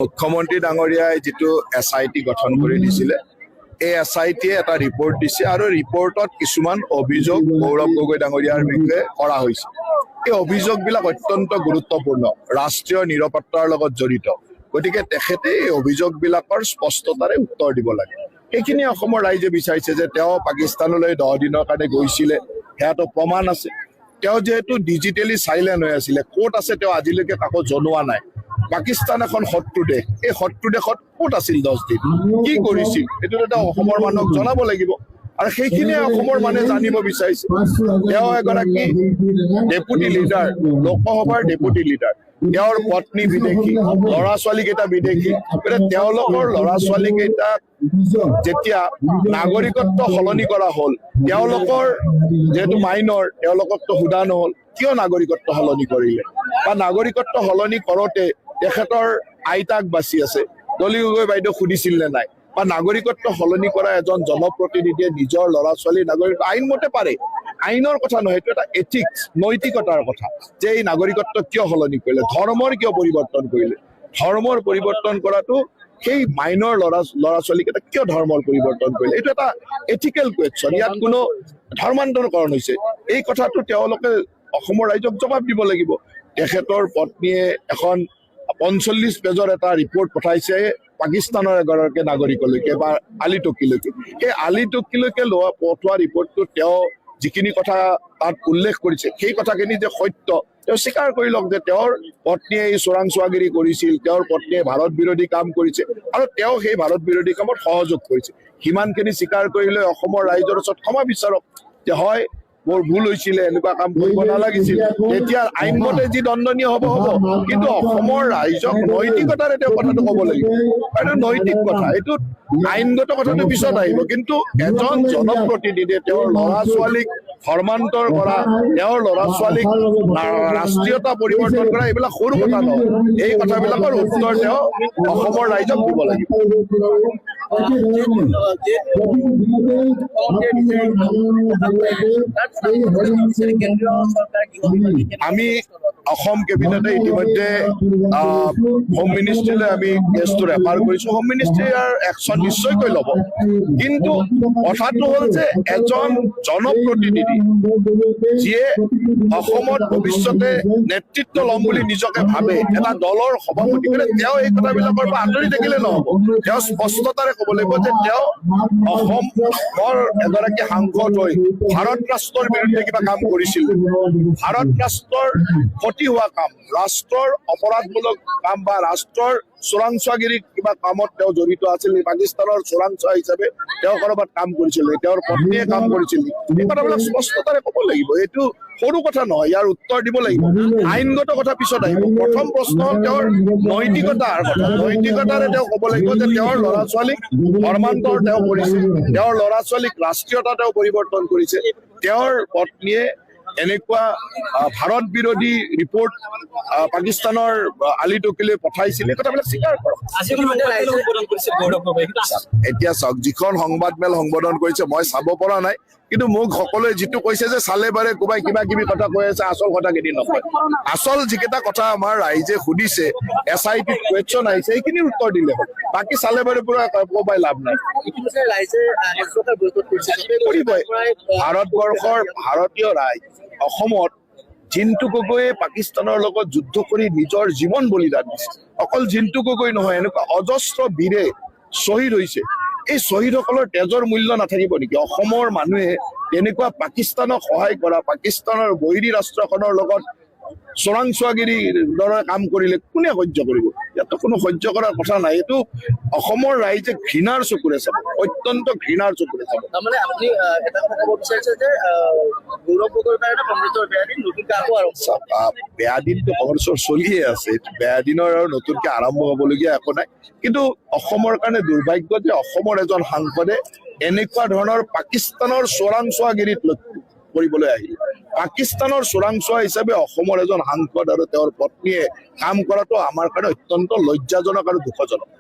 মুখ্যমন্ত্ৰী ডাঙৰীয়াই যিটো SIT গঠন কৰি দিছিলে এই SITয়ে এটা ৰিপৰ্ট দিছে আৰু ৰিপৰ্টত কিছুমান অভিযোগ গৌৰৱ গগৈ ডাঙৰীয়াৰ বিষয়ে কৰা হৈছে। এই অভিযোগবিলাক অত্যন্ত গুৰুত্বপূৰ্ণ, ৰাষ্ট্ৰীয় নিৰাপত্তাৰ লগত জড়িত। গতিকে তেখেতে এই অভিযোগবিলাকৰ স্পষ্টতাৰে উত্তৰ দিব লাগে। সেইখিনি অসমৰ ৰাইজে বিচাৰিছে যে তেওঁ পাকিস্তানলৈ 10 দিনৰ কাৰণে গৈছিলে, সেয়াতো প্ৰমাণ আছে। তেওঁ যিহেতু ডিজিটেলি চাইলেণ্ট হৈ আছিলে, ক'ত আছে তেওঁ আজিলৈকে কাকো জনোৱা নাই। পাকিস্তান এখন শত্ৰু দেশ, এই শত্ৰু দেশত ক'ত আছিল 10 দিন, কি কৰিছিল, এইটো এটা অসমৰ মানুহক জনাব লাগিব। আৰু সেইখিনিয়ে অসমৰ মানুহে জানিব বিচাৰিছে। তেওঁ এগৰাকী ডেপুটি লিডাৰ, লোকসভাৰ ডেপুটি লিডাৰ, তেওঁৰ পত্নী বিদেশী, ল'ৰা ছোৱালী কেইটা বিদেশী। তেওঁলোকৰ ল'ৰা ছোৱালী কেইটাক যেতিয়া নাগৰিকত্ব সলনি কৰা হ'ল, তেওঁলোকৰ যিহেতু মাইনৰ, তেওঁলোককতো সোধা নহ'ল কিয় নাগৰিকত্ব সলনি কৰিলে, বা নাগৰিকত্ব সলনি কৰোঁতে তেখেতৰ আইতাক বাচি আছে, ডলি গগৈ বাইদেউ সুধিছিল নে নাই, বা নাগৰিকত্ব সলনি কৰা এজন জনপ্ৰতিনিধিয়ে নিজৰ ল'ৰা ছোৱালী নাগৰিক আইনমতে পাৰে, আইনৰ কথা নহয়, এইটো এটা এথিক্স, নৈতিকতাৰ কথা যে এই নাগৰিকত্ব কিয় সলনি কৰিলে, ধৰ্মৰ কিয় পৰিৱৰ্তন কৰিলে। ধৰ্মৰ পৰিৱৰ্তন কৰাটো সেই মাইনৰ ল'ৰা ছোৱালীকেইটা কিয় ধৰ্মৰ পৰিৱৰ্তন কৰিলে, এইটো এটা এথিকেল কুৱেশ্যন। ইয়াত কোনো ধৰ্মান্তৰকৰণ হৈছে, এই কথাটো তেওঁলোকে অসমৰ ৰাইজক জবাব দিব লাগিব। তেখেতৰ পত্নীয়ে এখন 45 পেজৰ এটা ৰিপৰ্ট পঠাইছে পাকিস্তানৰ এগৰাকী নাগৰিকলৈকে বা আলী টকীলৈকে। সেই আলী টকীলৈকে পঠোৱা ৰিপৰ্টটোত তেওঁ যিখিনি কথা তাত উল্লেখ কৰিছে, সেই কথাখিনি যে সত্য তেওঁ স্বীকাৰ কৰি লওক যে তেওঁৰ পত্নীয়ে এই চোৰাংচোৱাগিৰি কৰিছিল, তেওঁৰ পত্নীয়ে ভাৰত বিৰোধী কাম কৰিছে আৰু তেওঁ সেই ভাৰত বিৰোধী কামত সহযোগ কৰিছে। সিমানখিনি স্বীকাৰ কৰিলে অসমৰ ৰাইজৰ ওচৰত ক্ষমা বিচাৰক যে হয় মোৰ ভুল হৈছিলে, এনেকুৱা কাম কৰিব নালাগিছিল, তেতিয়া আইনমতে যি দণ্ডনীয় হ'ব হ'ব। কিন্তু অসমৰ ৰাইজক নৈতিকতাৰে তেওঁ কথাটো ক'ব লাগিব, এইটো নৈতিক কথা, এইটো আইনগত কথাটো পিছত আহিব। কিন্তু এজন জনপ্ৰতিনিধিয়ে তেওঁৰ ল'ৰা ছোৱালীক ধৰ্মান্তৰ কৰা, তেওঁৰ ল'ৰা ছোৱালীক ৰাষ্ট্ৰীয়তা পৰিৱৰ্তন কৰা, এইবিলাক সৰু কথা নহয়। এই কথাবিলাকৰ উত্তৰ তেওঁ অসমৰ ৰাইজক দিব লাগিব। আমি অসম কেবিনেটে ইতিমধ্যে হোম মিনিষ্ট্ৰীলৈ আমি কেছটো ৰেফাৰ কৰিছো। হোম মিনিষ্ট্ৰীয়ে ইয়াৰ একশ্যন নিশ্চয়কৈ ল'ব। কিন্তু কথাটো হ'ল যে এজন জনপ্ৰতিনিধি যিয়ে অসমত ভৱিষ্যতে নেতৃত্ব ল'ম বুলি নিজকে ভাবে, এটা দলৰ সভাপতি, তেওঁ এই কথাবিলাকৰ পৰা আঁতৰি থাকিলে নহ'ব। তেওঁ স্পষ্টতাৰে ক'ব লাগিব যে তেওঁ অসমৰ এগৰাকী সাংসদ হৈ ভাৰত ৰাষ্ট্ৰৰ বিৰুদ্ধে কিবা কাম কৰিছিল, ভাৰত ৰাষ্ট্ৰৰ ক্ষতি হোৱা কাম, ৰাষ্ট্ৰৰ অপৰাধমূলক কাম বা ৰাষ্ট্ৰৰ চোৰাংচোৱাগিৰি কিবা কামত তেওঁ জড়িত আছিল, পাকিস্তানৰ চোৰাংচোৱা হিচাপে তেওঁ ক'ৰবাত কাম কৰিছিল, তেওঁৰ পত্নীয়ে কাম কৰিছিল, এই কথাবিলাক স্পষ্টতাৰে ক'ব লাগিব। এইটো সৰু কথা নহয়, ইয়াৰ উত্তৰ দিব লাগিব। আইনগত কথা পিছত আহিব। প্ৰথম প্ৰশ্ন হ'ল তেওঁৰ নৈতিকতাৰ কথা। নৈতিকতাৰে তেওঁ ক'ব লাগিব যে তেওঁৰ ল'ৰা ছোৱালীক ধৰ্মান্তৰ তেওঁ কৰিছে, তেওঁৰ ল'ৰা ছোৱালীক ৰাষ্ট্ৰীয়তা তেওঁ পৰিৱৰ্তন কৰিছে, তেওঁৰ পত্নীয়ে এনেকুৱা ভাৰত বিৰোধী ৰিপৰ্ট পাকিস্তানৰ আলী টকীলৈ পঠাইছিলে, কথাবিলাক স্বীকাৰ কৰক। এতিয়া চাওক, যিখন সংবাদ মেল সম্বোধন কৰিছে মই চাব পৰা নাই, কিন্তু মোক সকলোৱে যিটো কৈছে যে চালে বাৰে কোবাই কিবা কিবি কথা কৈ আছে, আচল কথাখিনি নকয়। আচল যিকেইটা কথা আমাৰ ৰাইজে সুধিছে, SIT কুৱেশ্যন আহিছে, সেইখিনিৰ উত্তৰ দিলে হ'ল। বাকী চালে বাৰে পুৰা কোবাই লাভ নাই। কৰিবই। ভাৰতবৰ্ষৰ ভাৰতীয় ৰাইজ অসমত জিন্তু গগৈয়ে পাকিস্তানৰ লগত যুদ্ধ কৰি নিজৰ জীৱন বলিদান দিছে। অকল জিন্তু গগৈ নহয়, এনেকুৱা অজস্ৰ বীৰে শ্বহীদ হৈছে। এই শ্বহীদসকলৰ তেজৰ মূল্য নাথাকিব নেকি? অসমৰ মানুহে তেনেকুৱা পাকিস্তানক সহায় কৰা, পাকিস্তানৰ বৈৰী ৰাষ্ট্ৰখনৰ লগত চোৰাংচোৱাগিৰিৰ দৰে কাম কৰিলে কোনে সহ্য কৰিব? ইয়াতো কোনো সহ্য কৰাৰ কথা নাই। এইটো অসমৰ ৰাইজে ঘৃণাৰ চকুৰে চাব, অত্যন্ত ঘৃণাৰ চকুৰে চাব। তাৰমানে আপুনি এটা কথা ক'ব বিচাৰিছে যে গৌৰৱ গগৈৰ কাৰণে কংগ্ৰেছৰ বেয়া দিন, নতুনকৈ আকৌ আৰু বেয়া দিনটো কংগ্ৰেছৰ চলিয়ে আছে। বেয়া দিনৰ আৰু নতুনকৈ আৰম্ভ হ'বলগীয়া একো নাই। কিন্তু অসমৰ কাৰণে দুৰ্ভাগ্য যে অসমৰ এজন সাংসদে এনেকুৱা ধৰণৰ পাকিস্তানৰ চোৰাংচোৱাগিৰিত কৰিবলৈ আহিল। পাকিস্তানৰ চোৰাংচোৱা হিচাপে অসমৰ এজন সাংসদ আৰু তেওঁৰ পত্নীয়ে কাম কৰাটো আমাৰ কাৰণে অত্যন্ত লজ্জাজনক আৰু দুখজনক।